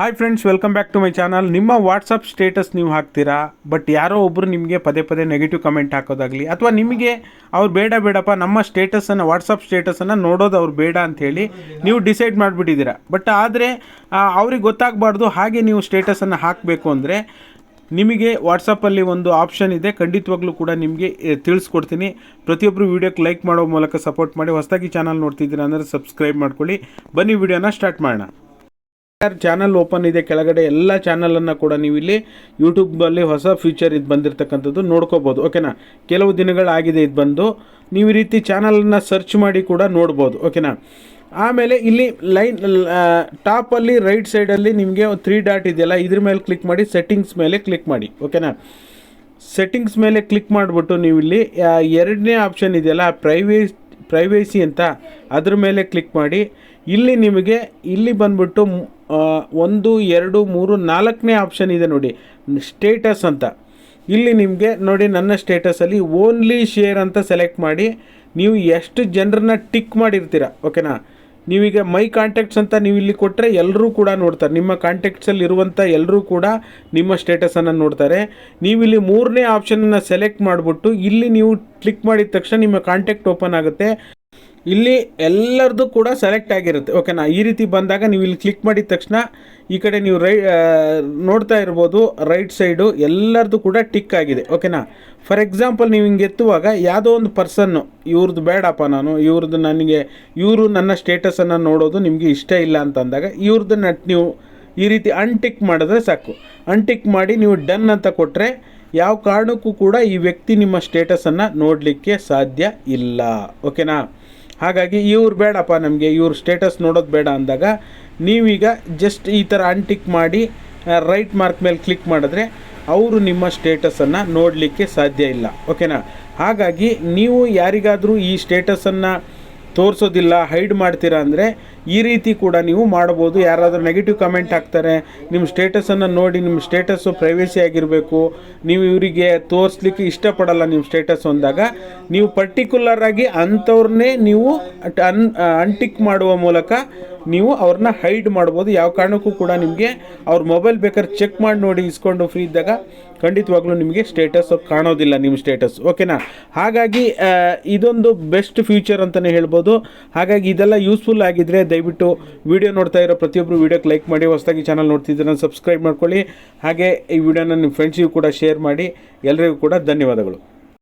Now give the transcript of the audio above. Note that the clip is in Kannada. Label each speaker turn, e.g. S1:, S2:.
S1: Hi friends, welcome back to my channel. ನಿಮ್ಮ ವಾಟ್ಸಪ್ ಸ್ಟೇಟಸ್ ನೀವು ಹಾಕ್ತೀರಾ, ಬಟ್ ಯಾರೋ ಒಬ್ಬರು ನಿಮಗೆ ಪದೇ ಪದೇ ನೆಗೆಟಿವ್ ಕಮೆಂಟ್ ಹಾಕೋದಾಗಲಿ, ಅಥವಾ ನಿಮಗೆ ಅವ್ರು ಬೇಡಪ್ಪ ನಮ್ಮ ಸ್ಟೇಟಸನ್ನು, ವಾಟ್ಸಪ್ ಸ್ಟೇಟಸನ್ನು ನೋಡೋದು ಅವ್ರು ಬೇಡ ಅಂಥೇಳಿ ನೀವು ಡಿಸೈಡ್ ಮಾಡಿಬಿಟ್ಟಿದ್ದೀರಾ. ಬಟ್ ಆದರೆ ಅವ್ರಿಗೆ ಗೊತ್ತಾಗಬಾರ್ದು. ಹಾಗೆ ನೀವು ಸ್ಟೇಟಸನ್ನು ಹಾಕಬೇಕು ಅಂದರೆ ನಿಮಗೆ ವಾಟ್ಸಪ್ಪಲ್ಲಿ ಒಂದು ಆಪ್ಷನ್ ಇದೆ, ಖಂಡಿತವಾಗ್ಲೂ ಕೂಡ ನಿಮಗೆ ತಿಳಿಸ್ಕೊಡ್ತೀನಿ. ಪ್ರತಿಯೊಬ್ಬರು ವೀಡಿಯೋಕ್ಕೆ ಲೈಕ್ ಮಾಡೋ ಮೂಲಕ ಸಪೋರ್ಟ್ ಮಾಡಿ. ಹೊಸದಾಗಿ ಚಾನಲ್ ನೋಡ್ತಿದ್ದೀರಾ ಅಂದರೆ ಸಬ್ಸ್ಕ್ರೈಬ್ ಮಾಡ್ಕೊಳ್ಳಿ. ಬನ್ನಿ ವಿಡಿಯೋನ ಸ್ಟಾರ್ಟ್ ಮಾಡೋಣ. ಚಾನಲ್ ಓಪನ್ ಇದೆ, ಕೆಳಗಡೆ ಎಲ್ಲ ಚಾನಲನ್ನು ಕೂಡ ನೀವು ಇಲ್ಲಿ ಯೂಟ್ಯೂಬಲ್ಲಿ ಹೊಸ ಫೀಚರ್ ಇದು ಬಂದಿರತಕ್ಕಂಥದ್ದು ನೋಡ್ಕೋಬೋದು. ಓಕೆನಾ, ಕೆಲವು ದಿನಗಳಾಗಿದೆ ಇದು ಬಂದು. ನೀವು ಈ ರೀತಿ ಚಾನಲನ್ನು ಸರ್ಚ್ ಮಾಡಿ ಕೂಡ ನೋಡ್ಬೋದು. ಓಕೆನಾ, ಆಮೇಲೆ ಇಲ್ಲಿ ಲೈನ್ ಟಾಪಲ್ಲಿ ರೈಟ್ ಸೈಡಲ್ಲಿ ನಿಮಗೆ 3 ಡಾಟ್ ಇದೆಯಲ್ಲ, ಇದ್ರ ಮೇಲೆ ಕ್ಲಿಕ್ ಮಾಡಿ ಸೆಟ್ಟಿಂಗ್ಸ್ ಮೇಲೆ ಕ್ಲಿಕ್ ಮಾಡಿ. ಓಕೆನಾ, ಸೆಟ್ಟಿಂಗ್ಸ್ ಮೇಲೆ ಕ್ಲಿಕ್ ಮಾಡಿಬಿಟ್ಟು ನೀವು ಇಲ್ಲಿ ಎರಡನೇ ಆಪ್ಷನ್ ಇದೆಯಲ್ಲ ಪ್ರೈವೇಸಿ ಅಂತ, ಅದ್ರ ಮೇಲೆ ಕ್ಲಿಕ್ ಮಾಡಿ. ಇಲ್ಲಿ ನಿಮಗೆ ಇಲ್ಲಿ ಬಂದ್ಬಿಟ್ಟು 1 2 3 4ನೇ ಆಪ್ಷನ್ ಇದೆ ನೋಡಿ, ಸ್ಟೇಟಸ್ ಅಂತ. ಇಲ್ಲಿ ನಿಮಗೆ ನೋಡಿ, ನನ್ನ ಸ್ಟೇಟಸಲ್ಲಿ ಓನ್ಲಿ ಶೇರ್ ಅಂತ ಸೆಲೆಕ್ಟ್ ಮಾಡಿ ನೀವು ಎಷ್ಟು ಜನರನ್ನ ಟಿಕ್ ಮಾಡಿರ್ತೀರ. ಓಕೆನಾ, ನೀವೀಗ ಮೈ ಕಾಂಟ್ಯಾಕ್ಟ್ಸ್ ಅಂತ ನೀವು ಇಲ್ಲಿ ಕೊಟ್ಟರೆ ಎಲ್ಲರೂ ಕೂಡ ನೋಡ್ತಾರೆ. ನಿಮ್ಮ ಕಾಂಟ್ಯಾಕ್ಟ್ಸಲ್ಲಿ ಇರುವಂಥ ಎಲ್ಲರೂ ಕೂಡ ನಿಮ್ಮ ಸ್ಟೇಟಸನ್ನು ನೋಡ್ತಾರೆ. ನೀವು ಇಲ್ಲಿ 3ನೇ ಆಪ್ಷನನ್ನು ಸೆಲೆಕ್ಟ್ ಮಾಡಿಬಿಟ್ಟು ಇಲ್ಲಿ ನೀವು ಕ್ಲಿಕ್ ಮಾಡಿದ ತಕ್ಷಣ ನಿಮ್ಮ ಕಾಂಟ್ಯಾಕ್ಟ್ ಓಪನ್ ಆಗುತ್ತೆ. ಇಲ್ಲಿ ಎಲ್ಲರದ್ದು ಕೂಡ ಸೆಲೆಕ್ಟ್ ಆಗಿರುತ್ತೆ. ಓಕೆನಾ, ಈ ರೀತಿ ಬಂದಾಗ ನೀವು ಇಲ್ಲಿ ಕ್ಲಿಕ್ ಮಾಡಿದ ತಕ್ಷಣ ಈ ಕಡೆ ನೀವು ನೋಡ್ತಾ ಇರ್ಬೋದು, ರೈಟ್ ಸೈಡು ಎಲ್ಲರದ್ದು ಕೂಡ ಟಿಕ್ ಆಗಿದೆ. ಓಕೆನಾ, ಫಾರ್ ಎಕ್ಸಾಂಪಲ್ ನೀವು ಹಿಂಗೆ ಎತ್ತುವಾಗ ಯಾವುದೋ ಒಂದು ಪರ್ಸನ್ನು, ಇವ್ರದ್ದು ಬೇಡಪ್ಪ, ಇವರು ನನ್ನ ಸ್ಟೇಟಸನ್ನು ನೋಡೋದು ನಿಮಗೆ ಇಷ್ಟ ಇಲ್ಲ ಅಂತಂದಾಗ ಇವ್ರದ್ದು ನೀವು ಈ ರೀತಿ ಅನ್ಟಿಕ್ ಮಾಡಿದ್ರೆ ಸಾಕು. ಅನ್ಟಿಕ್ ಮಾಡಿ ನೀವು ಡನ್ ಅಂತ ಕೊಟ್ಟರೆ ಯಾವ ಕಾರಣಕ್ಕೂ ಕೂಡ ಈ ವ್ಯಕ್ತಿ ನಿಮ್ಮ ಸ್ಟೇಟಸನ್ನು ನೋಡಲಿಕ್ಕೆ ಸಾಧ್ಯ ಇಲ್ಲ. ಓಕೆನಾ, ಹಾಗಾಗಿ ಇವ್ರು ಬೇಡಪ್ಪ, ನಮಗೆ ಇವ್ರ ಸ್ಟೇಟಸ್ ನೋಡೋದು ಬೇಡ ಅಂದಾಗ ನೀವೀಗ ಜಸ್ಟ್ ಈ ಥರ ಅನ್ಟಿಕ್ ಮಾಡಿ ರೈಟ್ ಮಾರ್ಕ್ ಮೇಲೆ ಕ್ಲಿಕ್ ಮಾಡಿದ್ರೆ ಅವರು ನಿಮ್ಮ ಸ್ಟೇಟಸನ್ನು ನೋಡಲಿಕ್ಕೆ ಸಾಧ್ಯ ಇಲ್ಲ. ಓಕೆನಾ, ಹಾಗಾಗಿ ನೀವು ಯಾರಿಗಾದರೂ ಈ ಸ್ಟೇಟಸನ್ನು ತೋರಿಸೋದಿಲ್ಲ, ಹೈಡ್ ಮಾಡ್ತೀರಾ ಅಂದರೆ ಈ ರೀತಿ ಕೂಡ ನೀವು ಮಾಡ್ಬೋದು. ಯಾರಾದರೂ ನೆಗೆಟಿವ್ ಕಮೆಂಟ್ ಹಾಕ್ತಾರೆ, ನಿಮ್ಮ ಸ್ಟೇಟಸನ್ನು ನೋಡಿ, ನಿಮ್ಮ ಸ್ಟೇಟಸ್ಸು ಪ್ರೈವೇಸಿ ಆಗಿರಬೇಕು, ನೀವು ಇವರಿಗೆ ತೋರಿಸ್ಲಿಕ್ಕೆ ಇಷ್ಟಪಡಲ್ಲ ನಿಮ್ಮ ಸ್ಟೇಟಸ್ ಅಂದಾಗ ನೀವು ಪರ್ಟಿಕ್ಯುಲರಾಗಿ ಅಂಥವ್ರನ್ನೇ ನೀವು ಅನ್ಟಿಕ್ ಮಾಡುವ ಮೂಲಕ ನೀವು ಅವ್ರನ್ನ ಹೈಡ್ ಮಾಡ್ಬೋದು. ಯಾವ ಕಾರಣಕ್ಕೂ ಕೂಡ ನಿಮಗೆ ಅವ್ರ ಮೊಬೈಲ್ ಬೇಕಾದ್ರೆ ಚೆಕ್ ಮಾಡಿ ನೋಡಿ, ಇಸ್ಕೊಂಡು ಫ್ರೀ ಇದ್ದಾಗ ಖಂಡಿತವಾಗ್ಲೂ ನಿಮಗೆ ಸ್ಟೇಟಸ್ ಕಾಣೋದಿಲ್ಲ ನಿಮ್ಮ ಸ್ಟೇಟಸ್. ಓಕೆನಾ, ಹಾಗಾಗಿ ಇದೊಂದು ಬೆಸ್ಟ್ ಫ್ಯೂಚರ್ ಅಂತಲೇ ಹೇಳ್ಬೋದು. ಹಾಗಾಗಿ ಇದೆಲ್ಲ ಯೂಸ್ಫುಲ್ ಆಗಿದ್ದರೆ ದಯವಿಟ್ಟು ವಿಡಿಯೋ ನೋಡ್ತಾ ಇರೋ ಪ್ರತಿಯೊಬ್ಬರು ವಿಡಿಯೋಕ್ಕೆ ಲೈಕ್ ಮಾಡಿ. ಹೊಸದಾಗಿ ಚಾನಲ್ ನೋಡ್ತಿದ್ದೀರ ಸಬ್ಸ್ಕ್ರೈಬ್ ಮಾಡ್ಕೊಳ್ಳಿ. ಹಾಗೆ ಈ ವಿಡಿಯೋನ ನಿಮ್ಮ ಫ್ರೆಂಡ್ಸಿಗೂ ಕೂಡ ಶೇರ್ ಮಾಡಿ. ಎಲ್ಲರಿಗೂ ಕೂಡ ಧನ್ಯವಾದಗಳು.